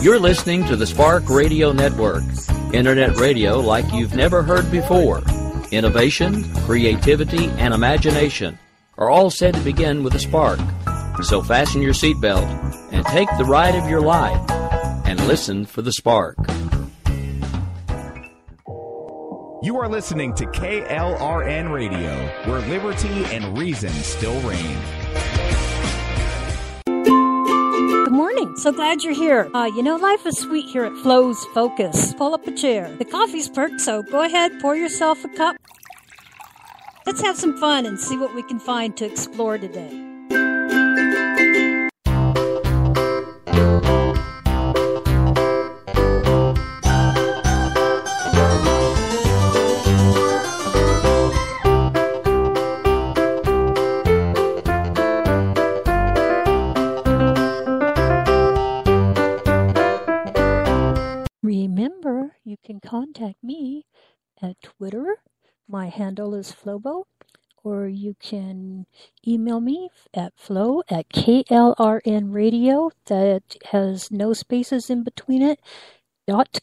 You're listening to the Spark Radio Network, internet radio like you've never heard before. Innovation, creativity, and imagination are all said to begin with a spark. So fasten your seatbelt and take the ride of your life and listen for the spark. You are listening to KLRN Radio, where liberty and reason still reign. Good morning. So glad you're here. Life is sweet here at Flo's Focus. Pull up a chair. The coffee's perked, so go ahead, pour yourself a cup. Let's have some fun and see what we can find to explore today. Remember, you can contact me at Twitter. My handle is Flobo, or you can email me at flo@klrnradio, that has no spaces in between it,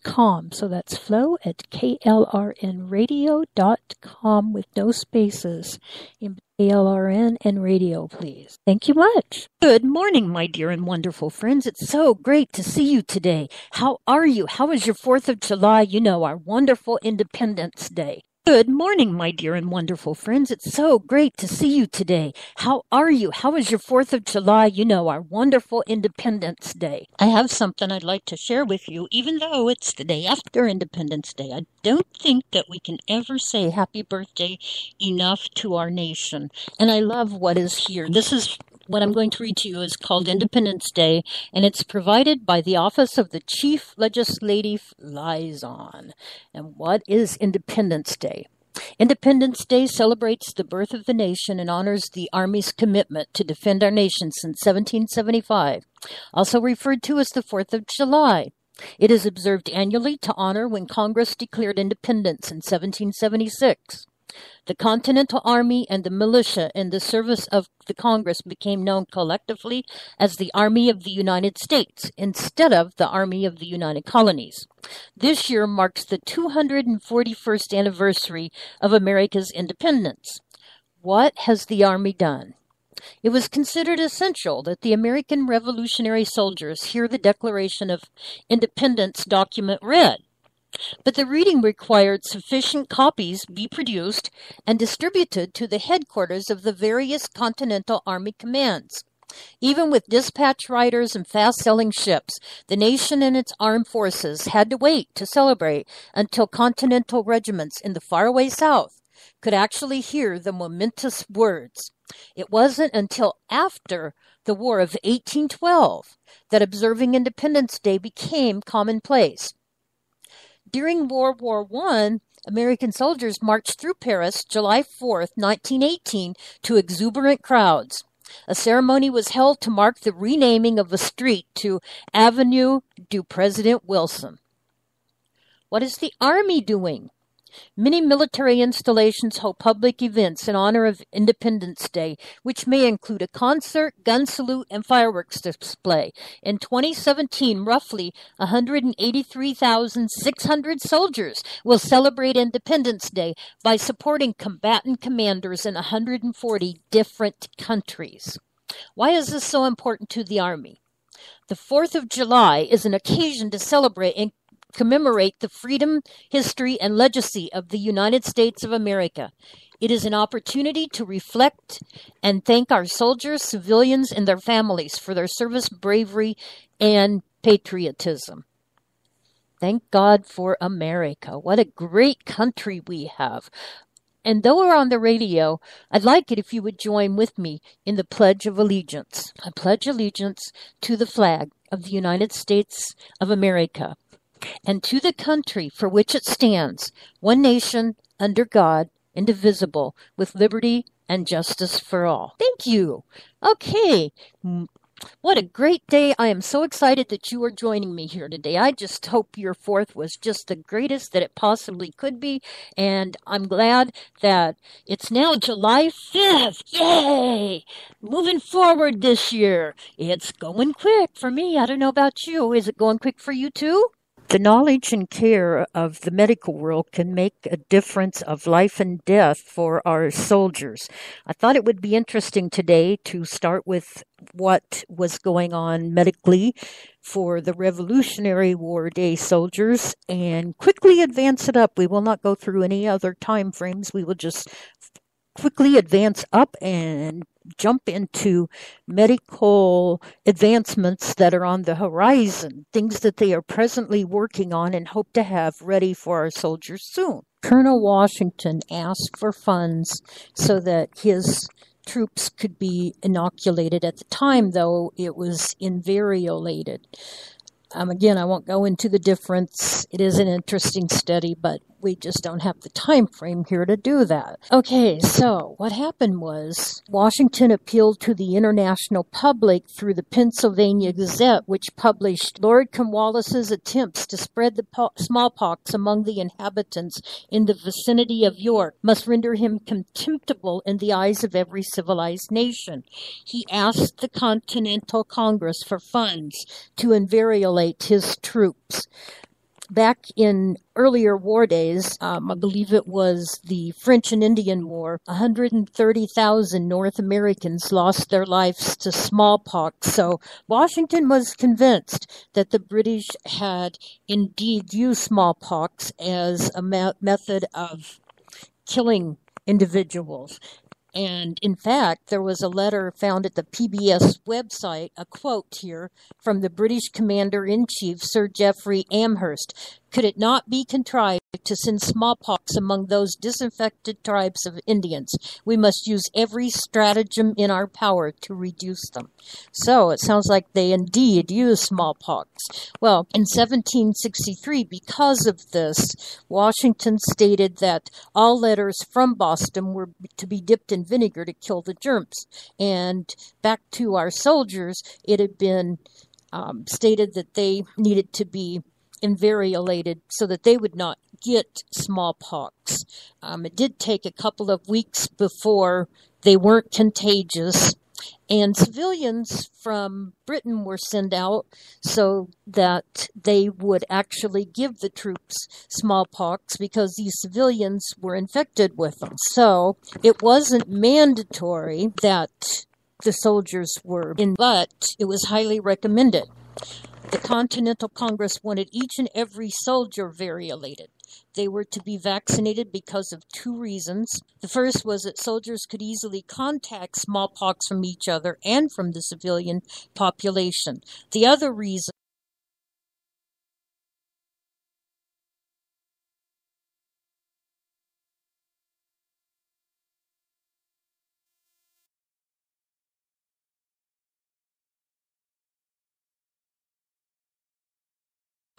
.com. So that's flo@klrnradio.com with no spaces in KLRN and radio, please. Thank you much. Good morning, my dear and wonderful friends. It's so great to see you today. How are you? How was your 4th of July? Our wonderful Independence Day. Good morning, my dear and wonderful friends. It's so great to see you today. How are you? How was your 4th of July? Our wonderful Independence Day. I have something I'd like to share with you, even though it's the day after Independence Day. I don't think that we can ever say happy birthday enough to our nation. And I love what is here. This is what I'm going to read to you is called Independence Day, and it's provided by the Office of the Chief Legislative Liaison. And what is Independence Day? Independence Day celebrates the birth of the nation and honors the Army's commitment to defend our nation since 1775, also referred to as the 4th of July. It is observed annually to honor when Congress declared independence in 1776. The Continental Army and the militia in the service of the Congress became known collectively as the Army of the United States instead of the Army of the United Colonies. This year marks the 241st anniversary of America's independence. What has the Army done? It was considered essential that the American Revolutionary soldiers hear the Declaration of Independence document read. But the reading required sufficient copies be produced and distributed to the headquarters of the various Continental Army commands. Even with dispatch riders and fast-sailing ships, the nation and its armed forces had to wait to celebrate until Continental regiments in the faraway South could actually hear the momentous words. It wasn't until after the War of 1812 that observing Independence Day became commonplace. During World War I, American soldiers marched through Paris July 4, 1918, to exuberant crowds. A ceremony was held to mark the renaming of a street to Avenue du President Wilson. What is the Army doing? Many military installations hold public events in honor of Independence Day, which may include a concert, gun salute, and fireworks display. In 2017, roughly 183,600 soldiers will celebrate Independence Day by supporting combatant commanders in 140 different countries. Why is this so important to the Army? The 4th of July is an occasion to celebrate and commemorate the freedom, history, and legacy of the United States of America. It is an opportunity to reflect and thank our soldiers, civilians, and their families for their service, bravery, and patriotism. Thank God for America. What a great country we have. And though we're on the radio, I'd like it if you would join with me in the Pledge of Allegiance. I pledge allegiance to the flag of the United States of America and to the country for which it stands, one nation, under God, indivisible, with liberty and justice for all. Thank you. Okay. What a great day. I am so excited that you are joining me here today. I just hope your 4th was just the greatest that it possibly could be. And I'm glad that it's now July 5th. Yay! Moving forward this year. It's going quick for me. I don't know about you. Is it going quick for you too? The knowledge and care of the medical world can make a difference of life and death for our soldiers. I thought it would be interesting today to start with what was going on medically for the Revolutionary War Day soldiers and quickly advance it up. We will not go through any other time frames. We will just quickly advance up and jump into medical advancements that are on the horizon, things that they are presently working on and hope to have ready for our soldiers soon. Colonel Washington asked for funds so that his troops could be inoculated. At the time, though, it was invariolated. Again, I won't go into the difference. It is an interesting study, but we just don't have the time frame here to do that. Okay, so what happened was Washington appealed to the international public through the Pennsylvania Gazette, which published Lord Cornwallis's attempts to spread the smallpox among the inhabitants in the vicinity of York must render him contemptible in the eyes of every civilized nation. He asked the Continental Congress for funds to invariolate his troops. Back in earlier war days, I believe it was the French and Indian War, 130,000 North Americans lost their lives to smallpox. So Washington was convinced that the British had indeed used smallpox as a method of killing individuals. And in fact, there was a letter found at the PBS website, a quote here from the British Commander-in-Chief, Sir Geoffrey Amherst. Could it not be contrived to send smallpox among those disaffected tribes of Indians? We must use every stratagem in our power to reduce them. So it sounds like they indeed used smallpox. Well, in 1763, because of this, Washington stated that all letters from Boston were to be dipped in vinegar to kill the germs. And back to our soldiers, it had been stated that they needed to be invariolated so that they would not get smallpox. It did take a couple of weeks before they weren't contagious, and civilians from Britain were sent out so that they would actually give the troops smallpox because these civilians were infected with them. So it wasn't mandatory that the soldiers were in, but it was highly recommended. The Continental Congress wanted each and every soldier variolated. They were to be vaccinated because of two reasons. The first was that soldiers could easily contact smallpox from each other and from the civilian population. The other reason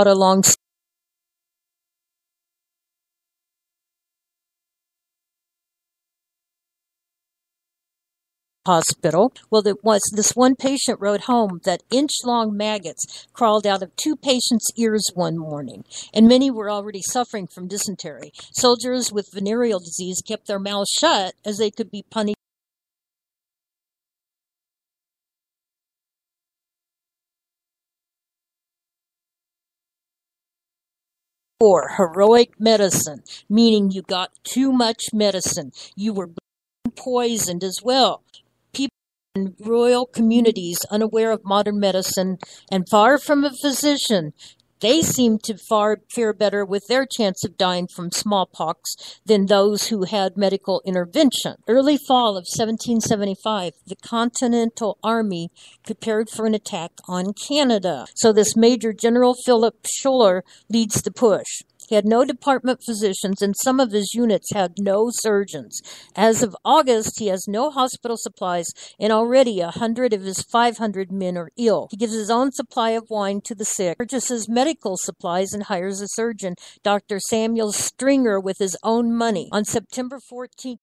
along hospital. Well, there was this one patient wrote home that inch-long maggots crawled out of two patients' ears one morning, and many were already suffering from dysentery. Soldiers with venereal disease kept their mouths shut as they could be punished for heroic medicine, meaning you got too much medicine. You were poisoned as well. People in rural communities unaware of modern medicine and far from a physician, they seem to fare better with their chance of dying from smallpox than those who had medical intervention. Early fall of 1775, the Continental Army prepared for an attack on Canada. So this Major General Philip Schuyler leads the push. He had no department physicians, and some of his units had no surgeons. As of August, he has no hospital supplies, and already 100 of his 500 men are ill. He gives his own supply of wine to the sick, purchases medical supplies, and hires a surgeon, Dr. Samuel Stringer, with his own money. On September 14th,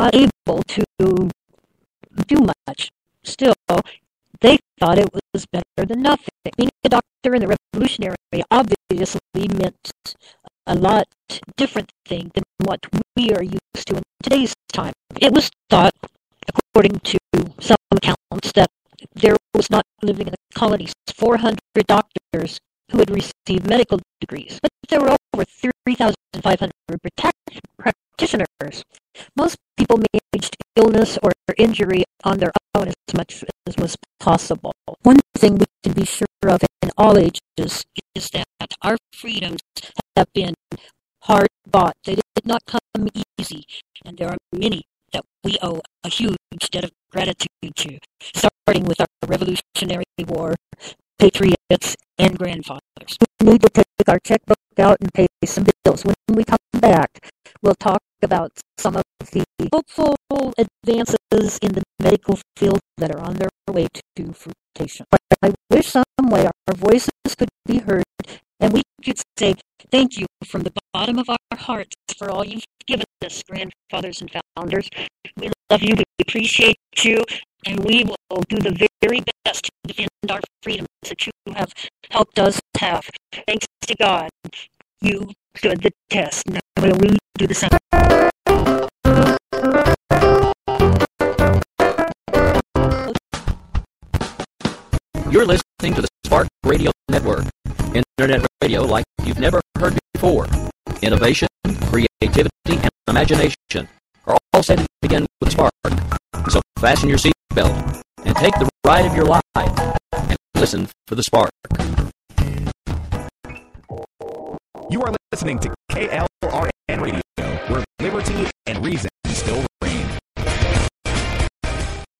not able to do much. Still, they thought it was better than nothing. Being a doctor in the Revolutionary obviously meant a lot different thing than what we are used to in today's time. It was thought, according to some accounts, that there was not living in the colonies 400 doctors who had received medical degrees, but there were over 3,500 practitioners. Most people managed illness or injury on their own as much as was possible. One thing we can be sure of in all ages is that our freedoms have been hard bought. They did not come easy, and there are many that we owe a huge debt of gratitude to, starting with our Revolutionary War patriots and grandfathers. We need to take our checkbook out and pay some bills. When we come back, we'll talk about some of the hopeful advances in the medical field that are on their way to fruition. I wish some way our voices could be heard and we could say thank you from the bottom of our hearts for all you've given us, grandfathers and founders. We love you, we appreciate you, and we will do the very best to defend our freedoms that you have helped us have. Thanks to God, you stood the test. Now will we do the same? You're listening to the Spark Radio Network, internet radio like you've never heard before. Innovation, creativity, and imagination are all said to begin with a spark. So fasten your seatbelt and take the ride of your life and listen for the spark. You are listening to KLRN Radio, where liberty and reason still reign.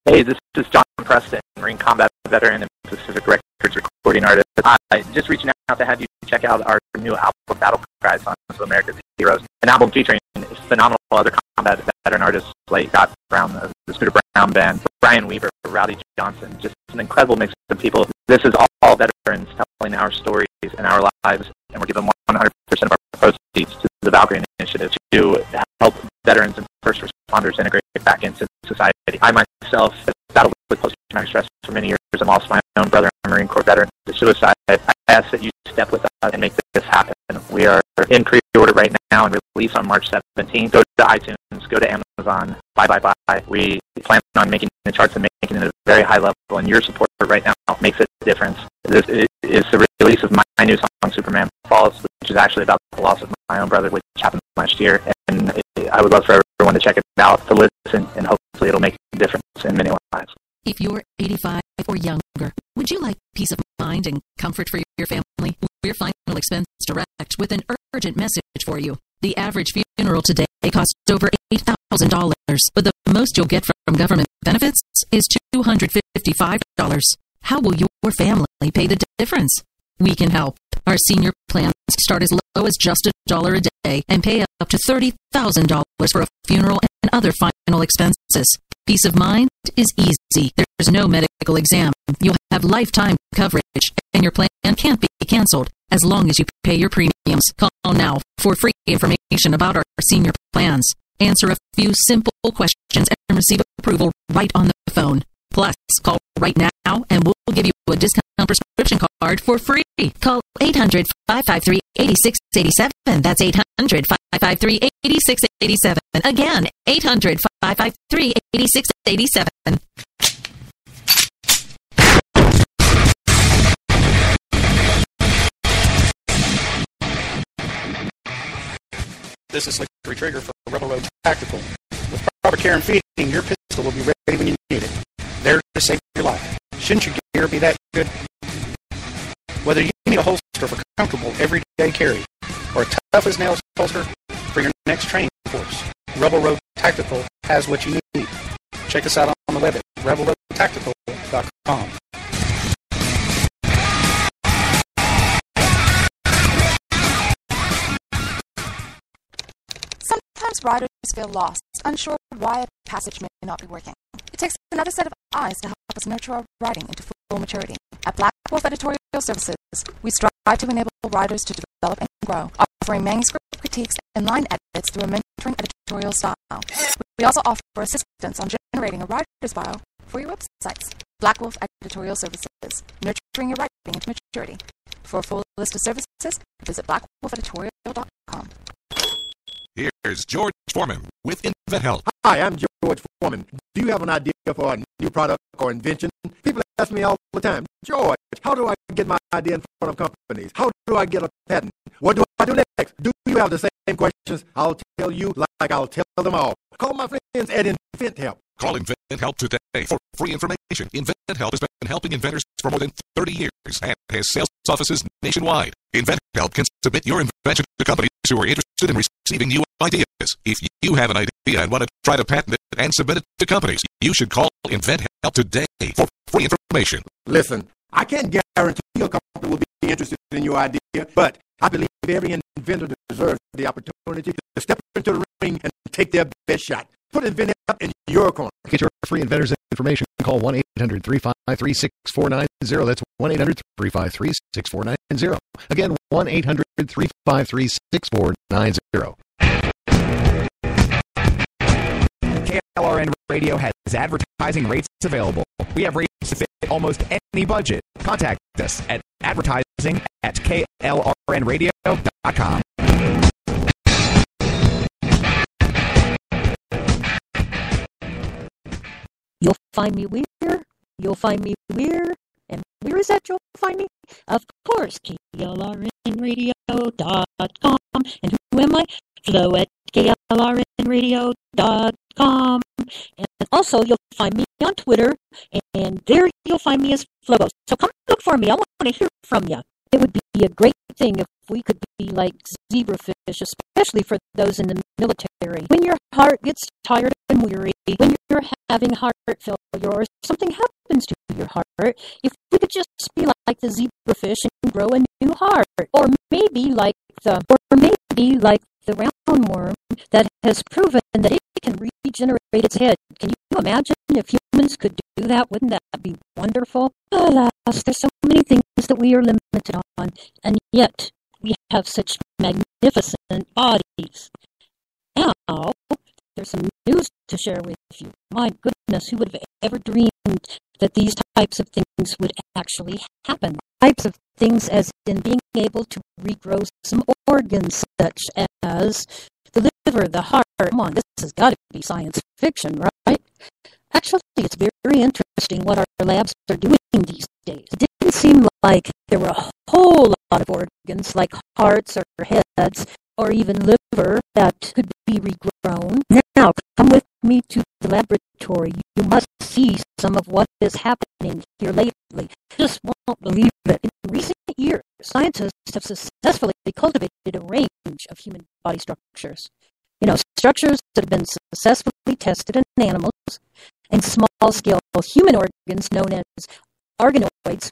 Hey, this is John Preston, Marine Combat veteran and Pacific Records recording artist. I'm just reaching out to have you check out our new album, Battle Cry: Songs of America's Heroes, an album featuring phenomenal other combat veteran artists like Scott Brown, the Scooter Brown Band, Brian Weaver, Rowdy Johnson, just an incredible mix of people. This is all veterans telling our stories and our lives, and we're giving 100% of our proceeds to the Valkyrie Initiative to help veterans and first responders integrate back into society. I myself have battled with post-traumatic stress for many years. I've lost my own brother, a Marine Corps veteran, to suicide. I ask that you step with us and make this happen. We are in pre-order right now and release on March 17th. Go to iTunes, go to Amazon, buy. We plan on making the charts and making it at a very high level, and your support right now makes a difference. This is the release of my new song, Superman Falls, which is actually about the loss of my own brother, which happened last year. And I would love for everyone to check it out, to listen, and hopefully it'll make a difference in many lives. If you're 85 or younger, would you like peace of mind and comfort for your family? We're Final Expense Direct with an urgent message for you. The average funeral today costs over $8,000, but the most you'll get from government benefits is $255. How will your family pay the difference? We can help. Our senior plans start as low as just $1 a day and pay up to $30,000 for a funeral and other final expenses. Peace of mind is easy. There's no medical exam. You'll have lifetime coverage, and your plan can't be canceled as long as you pay your premiums. Call now for free information about our senior plans. Answer a few simple questions and receive approval right on the phone. Plus, call right now and we'll give you a discount prescription card for free. Call 800-553-8687. That's 800-553-8687. Again, 800-553-8687. This is Slippery Trigger for Rebel Road Tactical. With proper care and feeding, your pistol will be ready when you need it. There to save your life. Shouldn't your gear be that good? Whether you need a holster for comfortable everyday carry or a tough as nails holster for your next training course, Rebel Road Tactical has what you need. Check us out on the web at rebelroadtactical.com. Sometimes riders feel lost, unsure why a passage may not be working. It takes another set of eyes to help us nurture our riding into full maturity. At Black Wolf Editorial Services, we strive to enable riders to develop and grow, offering manuscript critiques, and line edits through a mentoring editorial style. We also offer assistance on generating a writer's bio for your websites. Black Wolf Editorial Services, nurturing your writing into maturity. For a full list of services, visit blackwolfeditorial.com. Here's George Foreman with InventHelp. Hi, I'm George Foreman. Do you have an idea for a new product or invention? People ask me all the time, George, how do I get my idea in front of companies? How do I get a patent? What do I do next? Do you have the same questions? I'll tell you like I'll tell them all. Call my friends at InventHelp. Call InventHelp today for free information. InventHelp has been helping inventors for more than 30 years and has sales offices nationwide. InventHelp can submit your invention to companies who are interested in receiving new ideas. If you have an idea and want to try to patent it and submit it to companies, you should call InventHelp today for free information. Listen, I can't guarantee your company will be interested in your idea, but I believe every inventor deserves the opportunity to step into the ring and take their best shot. Put InventHelp in your corner. Get your free inventors information. Call 1-800-353-6490. That's 1-800-353-6490. Again, 1-800-353-6490. KLRN Radio has advertising rates available. We have rates to fit almost any budget. Contact us at advertising@klrnradio.com. You'll find me where? You'll find me where? And where is that you'll find me? Of course, KLRNradio.com. And who am I? Flo at KLRNradio.com. And also, you'll find me on Twitter, and there you'll find me as Flobo. So come look for me. I want to hear from you. It would be a great thing if we could be like zebrafish, especially for those in the military. When your heart gets tired and weary, when you're having heart failure or something happens to your heart, if we could just be like the zebrafish and grow a new heart, or maybe like the roundworm that has proven that it can regenerate its head. Can you imagine if humans could do that? Wouldn't that be wonderful? Alas, there's so many things that we are limited on, and yet we have such magnificent bodies. Now, there's some news to share with you. My goodness, who would have ever dreamed that these types of things would actually happen? Types of things as in being able to regrow some organs such as the liver, the heart. Come on, this has got to be science fiction, right? Actually, it's very interesting what our labs are doing these days. It didn't seem like there were a whole lot of organs like hearts or heads or even liver that could be regrown. Now, come with me to the laboratory. You must see some of what is happening here lately. Just won't believe it. In recent years, scientists have successfully cultivated a range of human body structures. Structures that have been successfully tested in animals, and small-scale human organs known as organoids,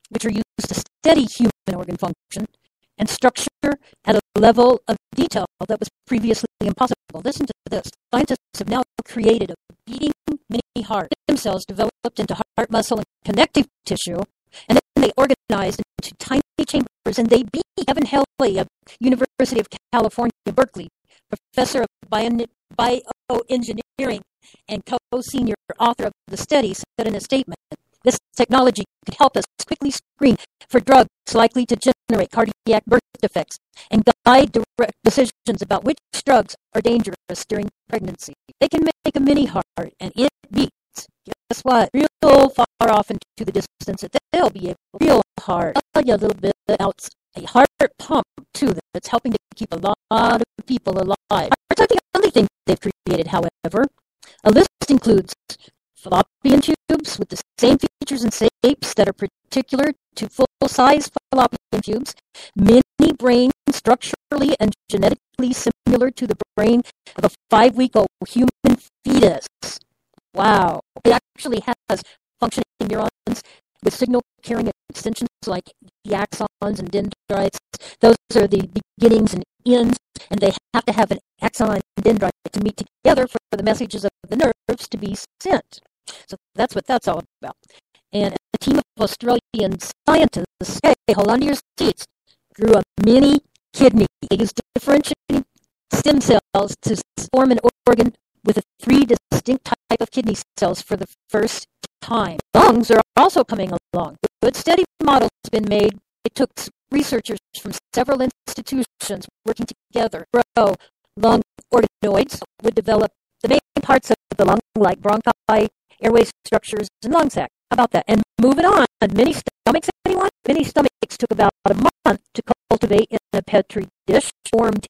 which are used to study human organ function and structure at a level of detail that was previously impossible. Listen to this. Scientists have now created a beating mini heart. Stem cells developed into heart muscle and connective tissue, and then they organized into tiny chambers, and they beat Evan Helway of University of California, Berkeley, professor of bioengineering and co-senior author of the study, said in a statement, "This technology could help us quickly screen for drugs likely to generate cardiac birth defects and guide direct decisions about which drugs are dangerous during pregnancy. They can make a mini heart, and it beats, guess what, real far off into the distance that they'll be able, real heart. I'll tell you a little bit about a heart pump, too, that's helping to keep a lot of people alive. Hearts are the only thing they've created, however. A list includes fallopian tubes with the same features and shapes that are particular to full-size fallopian tubes, mini brain structurally and genetically similar to the brain of a 5-week-old human fetus. Wow. It actually has functioning neurons with signal-carrying extensions like the axons and dendrites. Those are the beginnings and ends, and they have to have an axon and dendrite to meet together for the messages of the nerves to be sent. So that's what that's all about. And a team of Australian scientists, hey, hold on to your seats, grew a mini kidney. They used differentiating stem cells to form an organ with 3 distinct type of kidney cells for the first time. Lungs are also coming along. Good steady model's been made. It took researchers from several institutions working together to grow lung organoids that would develop the main parts of the lung, like bronchi, airway structures, and lung sac. How about that? And moving on, mini stomachs, anyone? Mini stomachs took about a month to cultivate in a petri dish, formed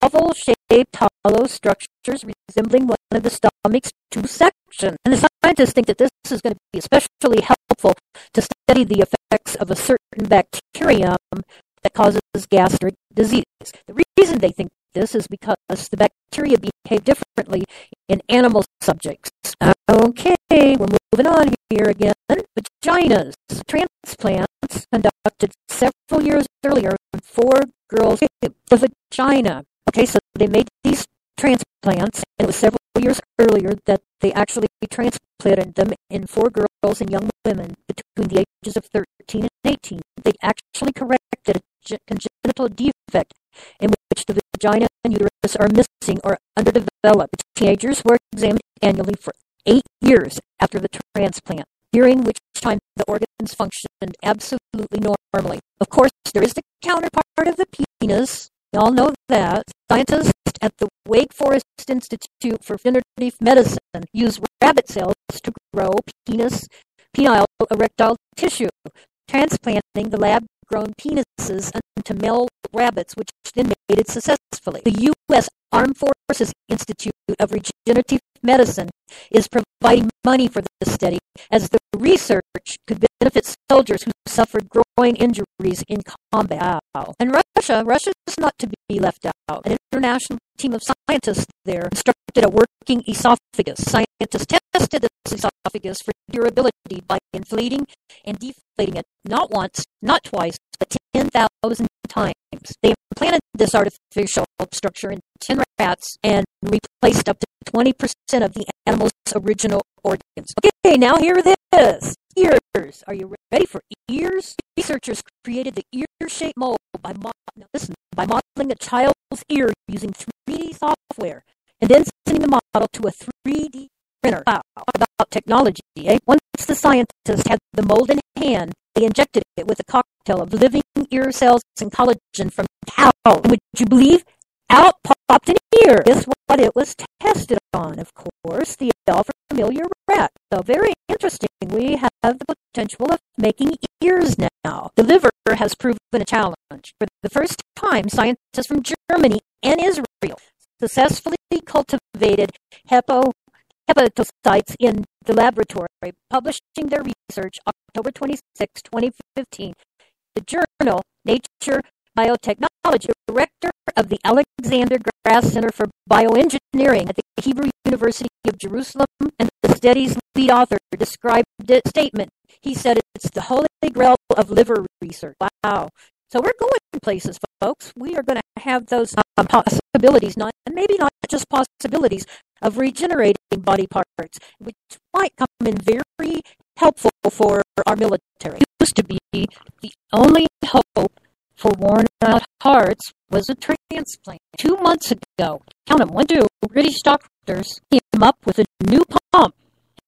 oval-shaped hollow structures resembling one of the stomach's 2 sections. And the scientists think that this is going to be especially helpful to study the effects of a certain bacterium that causes gastric disease. The reason they think this is because the bacteria behave differently in animal subjects. Okay, we're moving on here again. Vaginas. Transplants conducted several years earlier in 4 girls with the vagina. Okay, so they made these transplants, and it was several years earlier that they actually transplanted them in 4 girls and young women between the ages of 13 and 18. They actually corrected a congenital defect in which the vagina and uterus are missing or underdeveloped. Teenagers were examined annually for 8 years after the transplant, during which time the organs functioned absolutely normally. Of course, there is the counterpart of the penis. You all know that. Scientists at the Wake Forest Institute for Regenerative Medicine use rabbit cells to grow penile erectile tissue, transplanting the lab-grown penises into male rabbits, which then mated successfully. The U.S. Armed Forces Institute of Regenerative Medicine is providing money for this study, as the research could benefit soldiers who suffered groin injuries in combat. And Russia is not to be left out. An international team of scientists there constructed a working esophagus. Scientists tested this esophagus for durability by inflating and deflating it not once, not twice, but 10,000 times. They implanted this artificial structure in 10 rats and replaced up to 20% of the animal's original organs. Okay, now here it is. Ears. Are you ready for ears? Researchers created the ear-shaped mold by modeling a child's ear using 3D software and then sending the model to a 3D printer. Wow, about technology, eh? Once the scientists had the mold in hand, they injected it with a cocktail of living ear cells and collagen from cow. And would you believe? Out popped an ear. Guess what it was tested on? Of course, the all-familiar rat. So very interesting. We have the potential of making ears now. The liver has proven a challenge. For the first time, scientists from Germany and Israel successfully cultivated hepatocytes in the laboratory, publishing their research October 26, 2015. The journal Nature Biotechnology, director of the Alexander Grass Center for Bioengineering at the Hebrew University of Jerusalem, and the study's lead author described the statement. He said it's the holy grail of liver research. Wow. So we're going places, folks. We are going to have those possibilities, maybe not just possibilities, of regenerating body parts, which might come in very helpful for our military. It used to be the only hope for worn-out hearts was a transplant. 2 months ago, count them, 1, 2, British doctors came up with a new pump,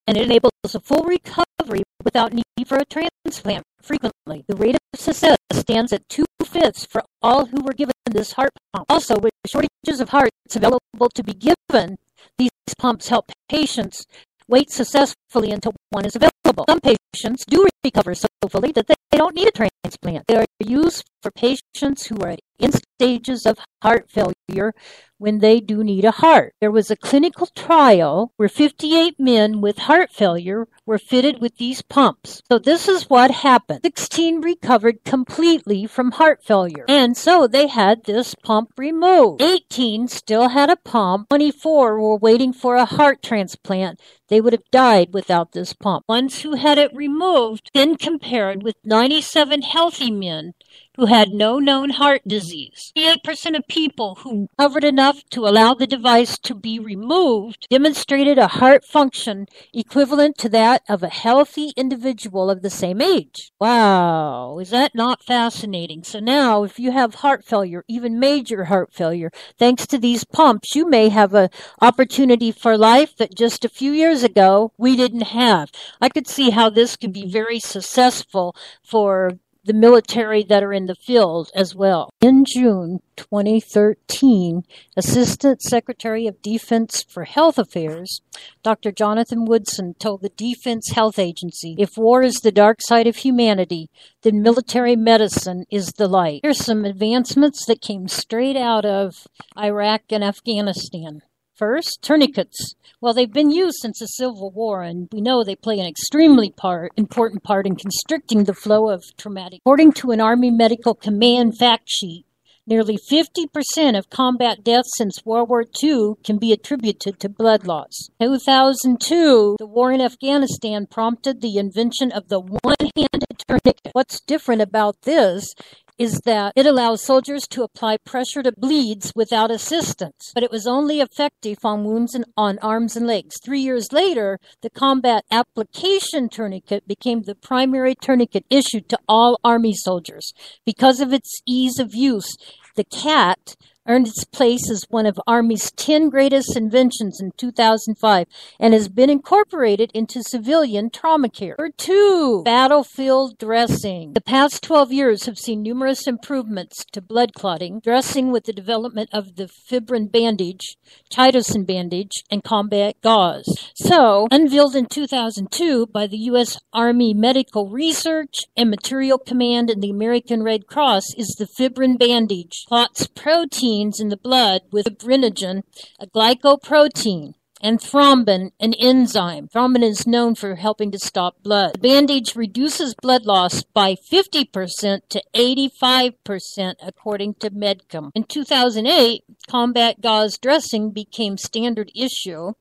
and it enables a full recovery without need for a transplant frequently. The rate of success stands at 2/5 for all who were given this heart pump. Also, with shortages of hearts available to be given, these pumps help patients wait successfully until one is available. Some patients do recover so fully that they don't need a transplant. They are used for patients who are at end stages of heart failure when they do need a heart. There was a clinical trial where 58 men with heart failure were fitted with these pumps. So this is what happened. 16 recovered completely from heart failure, and so they had this pump removed. 18 still had a pump. 24 were waiting for a heart transplant. They would have died without this pump. Ones who had it removed, then compared with 97 healthy men who had no known heart disease. 88% of people who recovered enough to allow the device to be removed demonstrated a heart function equivalent to that of a healthy individual of the same age. Wow, is that not fascinating? So now, if you have heart failure, even major heart failure, thanks to these pumps, you may have an opportunity for life that just a few years ago we didn't have. I could see how this could be very successful for the military that are in the field as well. In June 2013, Assistant Secretary of Defense for Health Affairs, Dr. Jonathan Woodson, told the Defense Health Agency, if war is the dark side of humanity, then military medicine is the light. Here's some advancements that came straight out of Iraq and Afghanistan. First, tourniquets. Well, they've been used since the Civil War, and we know they play an extremely important part in constricting the flow of traumatic. According to an Army Medical Command fact sheet, nearly 50% of combat deaths since World War II can be attributed to blood loss. In 2002, the war in Afghanistan prompted the invention of the one-handed tourniquet. What's different about this is that it allows soldiers to apply pressure to bleeds without assistance, but it was only effective on wounds on arms and legs. 3 years later, the combat application tourniquet became the primary tourniquet issued to all Army soldiers. Because of its ease of use, the CAT earned its place as one of Army's 10 greatest inventions in 2005 and has been incorporated into civilian trauma care. Number 2, battlefield dressing. The past 12 years have seen numerous improvements to blood clotting, dressing with the development of the fibrin bandage, chitosan bandage, and combat gauze. So, unveiled in 2002 by the U.S. Army Medical Research and Material Command and the American Red Cross is the fibrin bandage. Clots protein in the blood with fibrinogen, a glycoprotein, and thrombin, an enzyme. Thrombin is known for helping to stop blood. The bandage reduces blood loss by 50% to 85%, according to Medcom. In 2008, combat gauze dressing became standard issue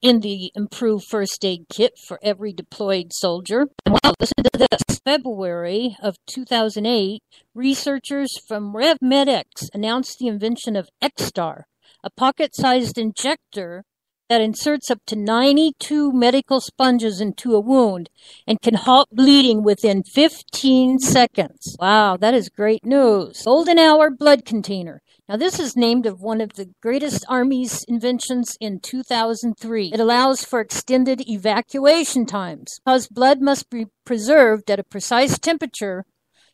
in the improved first aid kit for every deployed soldier. Wow, listen to this. February of 2008, researchers from RevMedX announced the invention of XStar, a pocket-sized injector that inserts up to 92 medical sponges into a wound and can halt bleeding within 15 seconds. Wow, that is great news. Golden Hour blood container. Now, this is named of one of the greatest Army's inventions in 2003. It allows for extended evacuation times. Because blood must be preserved at a precise temperature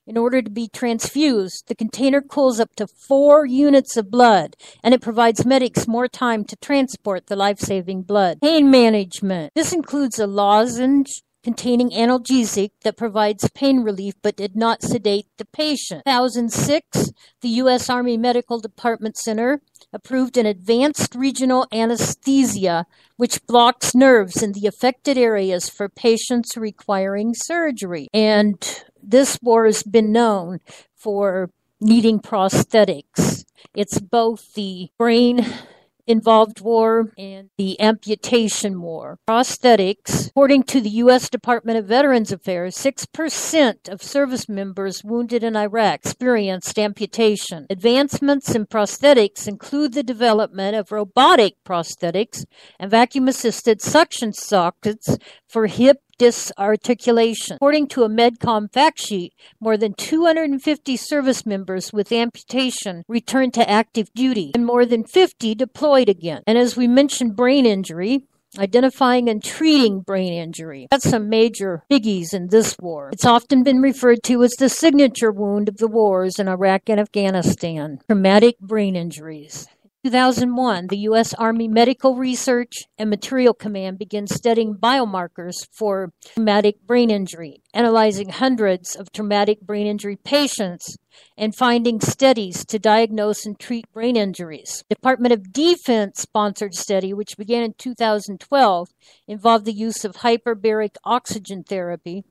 in order to be transfused, the container cools up to 4 units of blood, and it provides medics more time to transport the life-saving blood. Pain management. This includes a lozenge containing analgesic that provides pain relief but did not sedate the patient. In 2006, the U.S. Army Medical Department Center approved an advanced regional anesthesia which blocks nerves in the affected areas for patients requiring surgery. And this war has been known for needing prosthetics. It's both the brain-involved war and the amputation war. Prosthetics, according to the U.S. Department of Veterans Affairs, 6% of service members wounded in Iraq experienced amputation. Advancements in prosthetics include the development of robotic prosthetics and vacuum-assisted suction sockets for hip disarticulation. According to a Medcom fact sheet, more than 250 service members with amputation returned to active duty and more than 50 deployed again. And as we mentioned, brain injury, identifying and treating brain injury. That's some major biggies in this war. It's often been referred to as the signature wound of the wars in Iraq and Afghanistan, traumatic brain injuries. In 2001, the U.S. Army Medical Research and Material Command began studying biomarkers for traumatic brain injury, analyzing hundreds of traumatic brain injury patients and finding studies to diagnose and treat brain injuries. Department of Defense-sponsored study, which began in 2012, involved the use of hyperbaric oxygen therapy,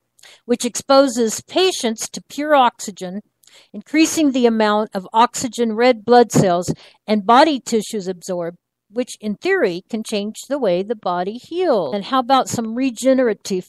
which exposes patients to pure oxygen, increasing the amount of oxygen red blood cells and body tissues absorbed, which in theory can change the way the body heals. And how about some regenerative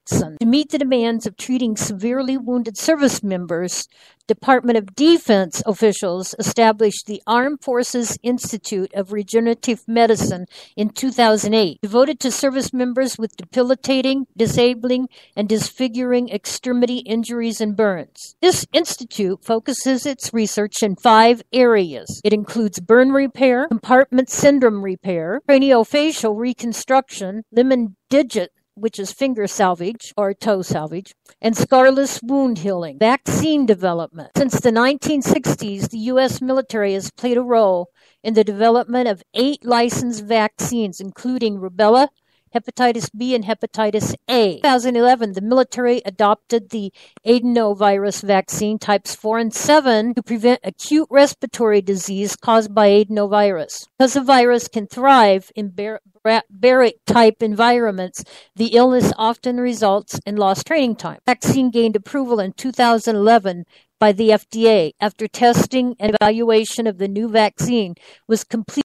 Jackson. To meet the demands of treating severely wounded service members, Department of Defense officials established the Armed Forces Institute of Regenerative Medicine in 2008, devoted to service members with debilitating, disabling, and disfiguring extremity injuries and burns. This institute focuses its research in 5 areas. It includes burn repair, compartment syndrome repair, craniofacial reconstruction, limb and digit, which is finger salvage or toe salvage, and scarless wound healing, vaccine development. Since the 1960s, the U.S. military has played a role in the development of 8 licensed vaccines, including rubella, hepatitis B, and hepatitis A. In 2011, the military adopted the adenovirus vaccine types 4 and 7 to prevent acute respiratory disease caused by adenovirus. Because the virus can thrive in baric-type environments, the illness often results in lost training time. The vaccine gained approval in 2011 by the FDA after testing and evaluation of the new vaccine was completed